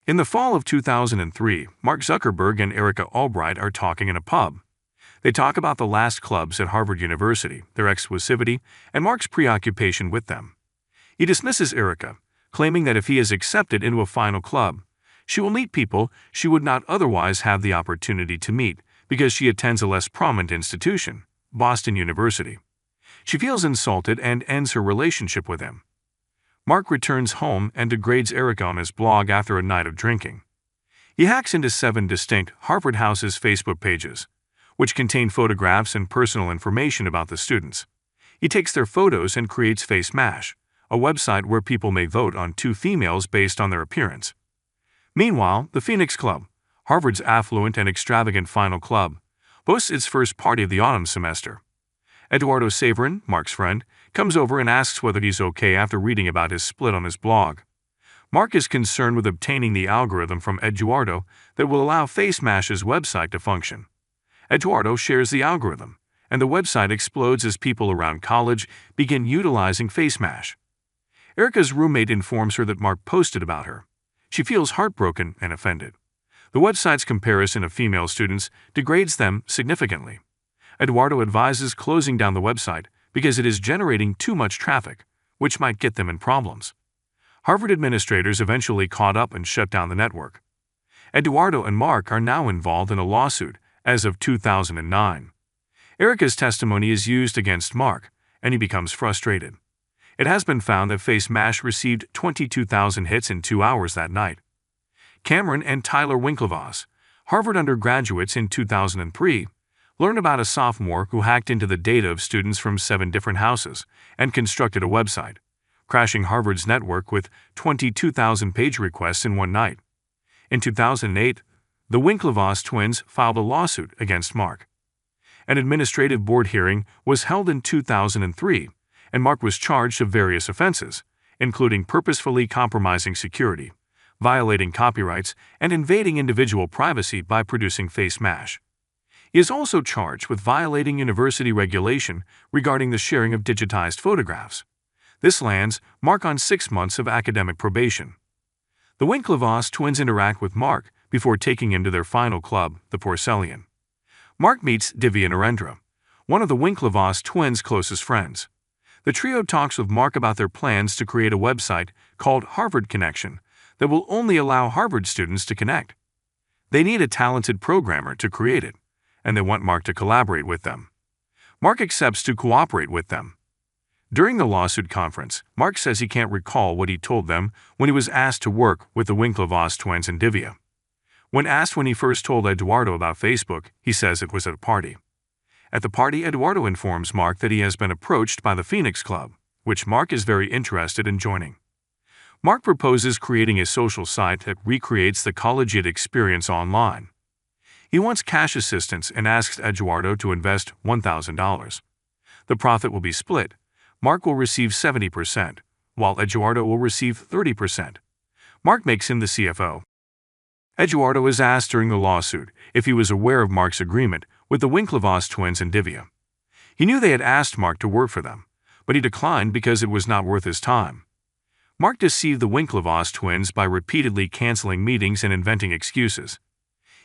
In the fall of 2003, Mark Zuckerberg and Erica Albright are talking in a pub. They talk about the last clubs at Harvard University, their exclusivity, and Mark's preoccupation with them. He dismisses Erica, claiming that if he is accepted into a final club, she will meet people she would not otherwise have the opportunity to meet because she attends a less prominent institution, Boston University. She feels insulted and ends her relationship with him. Mark returns home and degrades Erica on his blog after a night of drinking. He hacks into 7 distinct Harvard House's Facebook pages, which contain photographs and personal information about the students. He takes their photos and creates Face Mash, a website where people may vote on 2 females based on their appearance. Meanwhile, the Phoenix Club, Harvard's affluent and extravagant final club, boasts its first party of the autumn semester. Eduardo Saverin, Mark's friend, comes over and asks whether he's okay after reading about his split on his blog. Mark is concerned with obtaining the algorithm from Eduardo that will allow Face Mash's website to function. Eduardo shares the algorithm, and the website explodes as people around college begin utilizing Face Mash. Erica's roommate informs her that Mark posted about her. She feels heartbroken and offended. The website's comparison of female students degrades them significantly. Eduardo advises closing down the website because it is generating too much traffic, which might get them in problems. Harvard administrators eventually caught up and shut down the network. Eduardo and Mark are now involved in a lawsuit as of 2009. Erica's testimony is used against Mark, and he becomes frustrated. It has been found that Face Mash received 22,000 hits in 2 hours that night. Cameron and Tyler Winklevoss, Harvard undergraduates in 2003, learned about a sophomore who hacked into the data of students from 7 different houses and constructed a website, crashing Harvard's network with 22,000 page requests in one night. In 2008, the Winklevoss twins filed a lawsuit against Mark. An administrative board hearing was held in 2003, and Mark was charged of various offenses, including purposefully compromising security, violating copyrights, and invading individual privacy by producing Face Mash. He is also charged with violating university regulation regarding the sharing of digitized photographs. This lands Mark on 6 months of academic probation. The Winklevoss twins interact with Mark before taking him to their final club, the Porcelain. Mark meets Divya Narendra, one of the Winklevoss twins' closest friends. The trio talks with Mark about their plans to create a website called Harvard Connection that will only allow Harvard students to connect. They need a talented programmer to create it, and they want Mark to collaborate with them. Mark accepts to cooperate with them. During the lawsuit conference, Mark says he can't recall what he told them when he was asked to work with the Winklevoss twins and Divya. When asked when he first told Eduardo about Facebook, he says it was at a party. At the party, Eduardo informs Mark that he has been approached by the Phoenix Club, which Mark is very interested in joining. Mark proposes creating a social site that recreates the collegiate experience online. He wants cash assistance and asks Eduardo to invest $1,000. The profit will be split. Mark will receive 70%, while Eduardo will receive 30%. Mark makes him the CFO. Eduardo is asked during the lawsuit if he was aware of Mark's agreement with the Winklevoss twins and Divya. He knew they had asked Mark to work for them, but he declined because it was not worth his time. Mark deceived the Winklevoss twins by repeatedly canceling meetings and inventing excuses.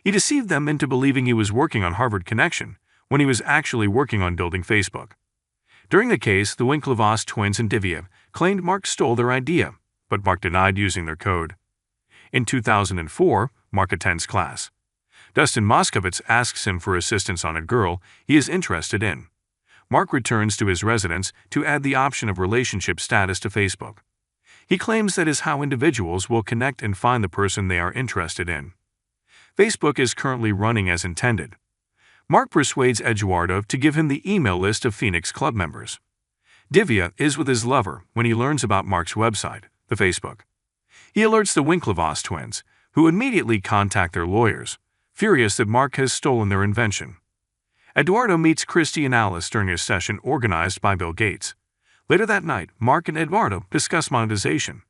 He deceived them into believing he was working on Harvard Connection when he was actually working on building Facebook. During the case, the Winklevoss twins and Divya claimed Mark stole their idea, but Mark denied using their code. In 2004, Mark attends class. Dustin Moskovitz asks him for assistance on a girl he is interested in. Mark returns to his residence to add the option of relationship status to Facebook. He claims that is how individuals will connect and find the person they are interested in. Facebook is currently running as intended. Mark persuades Eduardo to give him the email list of Phoenix Club members. Divya is with his lover when he learns about Mark's website, the Facebook. He alerts the Winklevoss twins, who immediately contact their lawyers, furious that Mark has stolen their invention. Eduardo meets Christy and Alice during a session organized by Bill Gates. Later that night, Mark and Eduardo discuss monetization.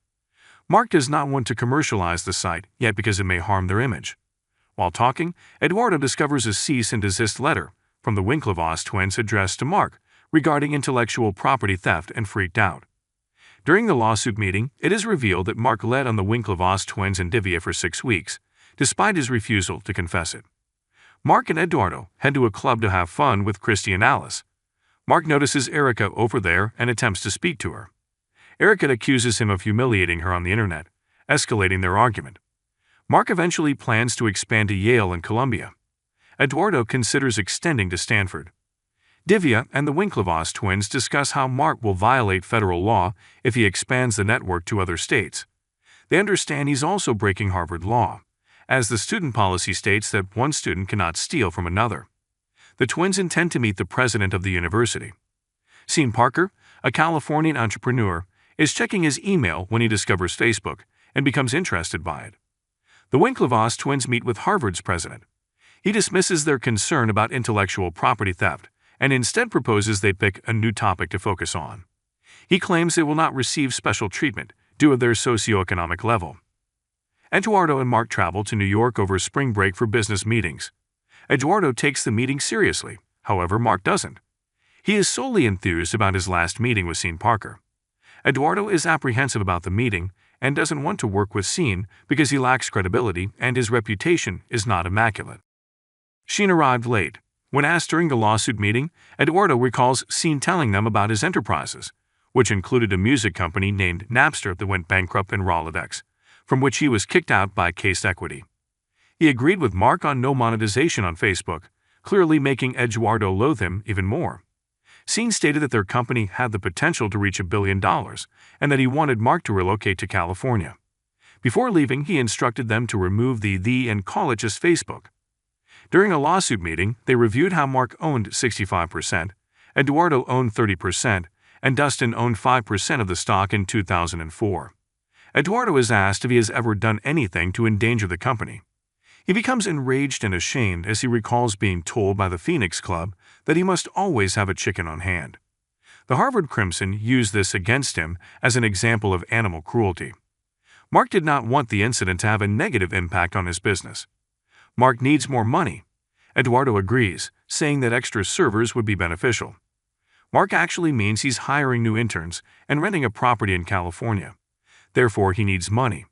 Mark does not want to commercialize the site yet because it may harm their image. While talking, Eduardo discovers a cease and desist letter from the Winklevoss twins addressed to Mark regarding intellectual property theft and freaked out. During the lawsuit meeting, it is revealed that Mark led on the Winklevoss twins and Divya for 6 weeks, despite his refusal to confess it. Mark and Eduardo head to a club to have fun with Christy and Alice. Mark notices Erica over there and attempts to speak to her. Erica accuses him of humiliating her on the internet, escalating their argument. Mark eventually plans to expand to Yale and Columbia. Eduardo considers extending to Stanford. Divya and the Winklevoss twins discuss how Mark will violate federal law if he expands the network to other states. They understand he's also breaking Harvard law, as the student policy states that one student cannot steal from another. The twins intend to meet the president of the university. Sean Parker, a Californian entrepreneur, is checking his email when he discovers Facebook and becomes interested by it. The Winklevoss twins meet with Harvard's president. He dismisses their concern about intellectual property theft and instead proposes they pick a new topic to focus on. He claims they will not receive special treatment due to their socioeconomic level. Eduardo and Mark travel to New York over spring break for business meetings. Eduardo takes the meeting seriously, however Mark doesn't. He is solely enthused about his last meeting with Sean Parker. Eduardo is apprehensive about the meeting and doesn't want to work with Sean because he lacks credibility and his reputation is not immaculate. Sean arrived late. When asked during the lawsuit meeting, Eduardo recalls Sean telling them about his enterprises, which included a music company named Napster that went bankrupt in Rolodex, from which he was kicked out by Case Equity. He agreed with Mark on no monetization on Facebook, clearly making Eduardo loathe him even more. Sean stated that their company had the potential to reach $1 billion and that he wanted Mark to relocate to California. Before leaving, he instructed them to remove the and call it just Facebook. During a lawsuit meeting, they reviewed how Mark owned 65%, Eduardo owned 30%, and Dustin owned 5% of the stock in 2004. Eduardo is asked if he has ever done anything to endanger the company. He becomes enraged and ashamed as he recalls being told by the Phoenix Club that he must always have a chicken on hand. The Harvard Crimson used this against him as an example of animal cruelty. Mark did not want the incident to have a negative impact on his business. Mark needs more money. Eduardo agrees, saying that extra servers would be beneficial. Mark actually means he's hiring new interns and renting a property in California. Therefore, he needs money.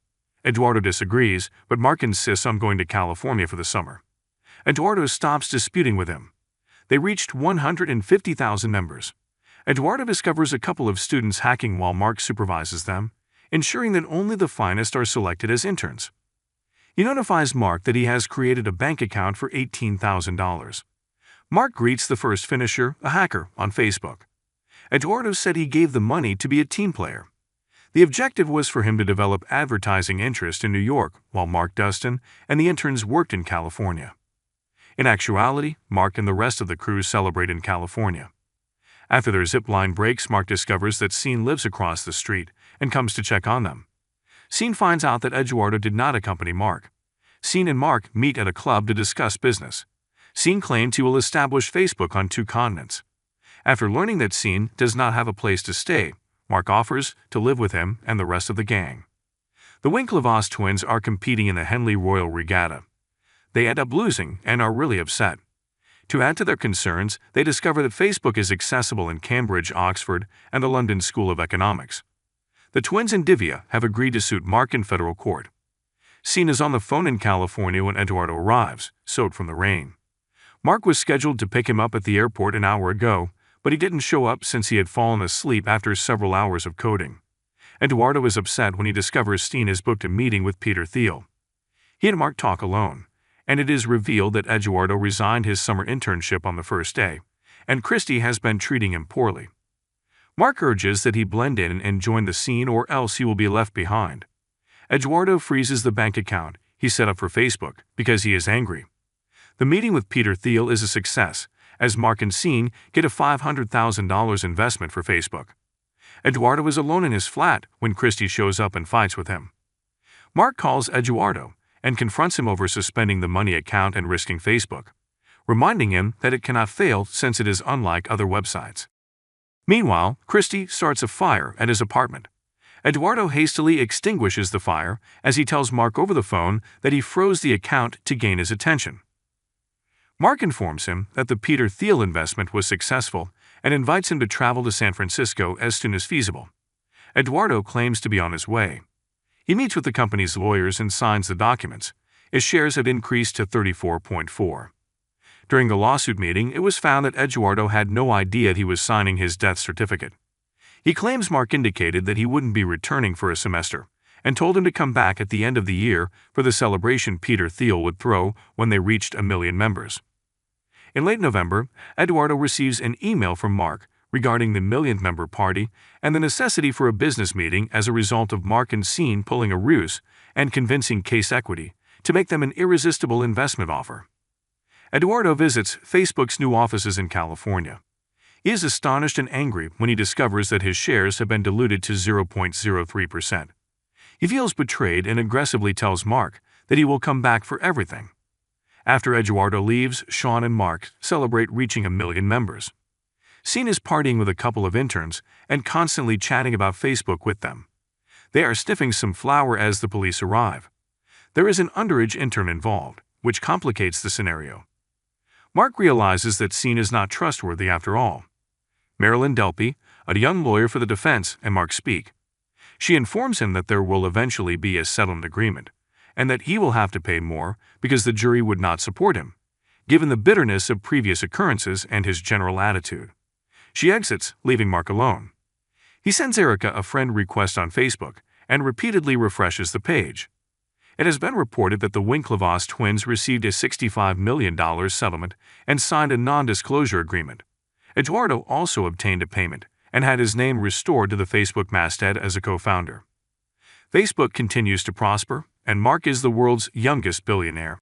Eduardo disagrees, but Mark insists on going to California for the summer. Eduardo stops disputing with him. They reached 150,000 members. Eduardo discovers a couple of students hacking while Mark supervises them, ensuring that only the finest are selected as interns. He notifies Mark that he has created a bank account for $18,000. Mark greets the first finisher, a hacker, on Facebook. Eduardo said he gave the money to be a team player. The objective was for him to develop advertising interest in New York while Mark, Dustin, and the interns worked in California. In actuality, Mark and the rest of the crew celebrate in California. After their zipline breaks, Mark discovers that Sean lives across the street and comes to check on them. Sean finds out that Eduardo did not accompany Mark. Sean and Mark meet at a club to discuss business. Sean claims he will establish Facebook on 2 continents. After learning that Sean does not have a place to stay, Mark offers to live with him and the rest of the gang. The Winklevoss twins are competing in the Henley Royal Regatta. They end up losing and are really upset. To add to their concerns, they discover that Facebook is accessible in Cambridge, Oxford, and the London School of Economics. The twins and Divya have agreed to suit Mark in federal court. Sean is on the phone in California when Eduardo arrives, soaked from the rain. Mark was scheduled to pick him up at the airport an hour ago, but he didn't show up since he had fallen asleep after several hours of coding. Eduardo is upset when he discovers Sean has booked a meeting with Peter Thiel. He and Mark talk alone, and it is revealed that Eduardo resigned his summer internship on the first day, and Christy has been treating him poorly. Mark urges that he blend in and join the scene or else he will be left behind. Eduardo freezes the bank account he set up for Facebook because he is angry. The meeting with Peter Thiel is a success, as Mark and Sean get a $500,000 investment for Facebook. Eduardo is alone in his flat when Christy shows up and fights with him. Mark calls Eduardo and confronts him over suspending the money account and risking Facebook, reminding him that it cannot fail since it is unlike other websites. Meanwhile, Christy starts a fire at his apartment. Eduardo hastily extinguishes the fire as he tells Mark over the phone that he froze the account to gain his attention. Mark informs him that the Peter Thiel investment was successful and invites him to travel to San Francisco as soon as feasible. Eduardo claims to be on his way. He meets with the company's lawyers and signs the documents. His shares had increased to 34.4. During the lawsuit meeting, it was found that Eduardo had no idea he was signing his death certificate. He claims Mark indicated that he wouldn't be returning for a semester, and told him to come back at the end of the year for the celebration Peter Thiel would throw when they reached 1 million members. In late November, Eduardo receives an email from Mark regarding the 1,000,000th member party and the necessity for a business meeting as a result of Mark and Scene pulling a ruse and convincing Case Equity to make them an irresistible investment offer. Eduardo visits Facebook's new offices in California. He is astonished and angry when he discovers that his shares have been diluted to 0.03%. He feels betrayed and aggressively tells Mark that he will come back for everything. After Eduardo leaves, Sean and Mark celebrate reaching 1 million members. Scene is partying with a couple of interns and constantly chatting about Facebook with them. They are sniffing some flower as the police arrive. There is an underage intern involved, which complicates the scenario. Mark realizes that Scene is not trustworthy after all. Marilyn Delpy, a young lawyer for the defense, and Mark speak. She informs him that there will eventually be a settlement agreement, and that he will have to pay more because the jury would not support him, given the bitterness of previous occurrences and his general attitude. She exits, leaving Mark alone. He sends Erica a friend request on Facebook and repeatedly refreshes the page. It has been reported that the Winklevoss twins received a $65 million settlement and signed a non-disclosure agreement. Eduardo also obtained a payment and had his name restored to the Facebook masthead as a co-founder. Facebook continues to prosper, and Mark is the world's youngest billionaire.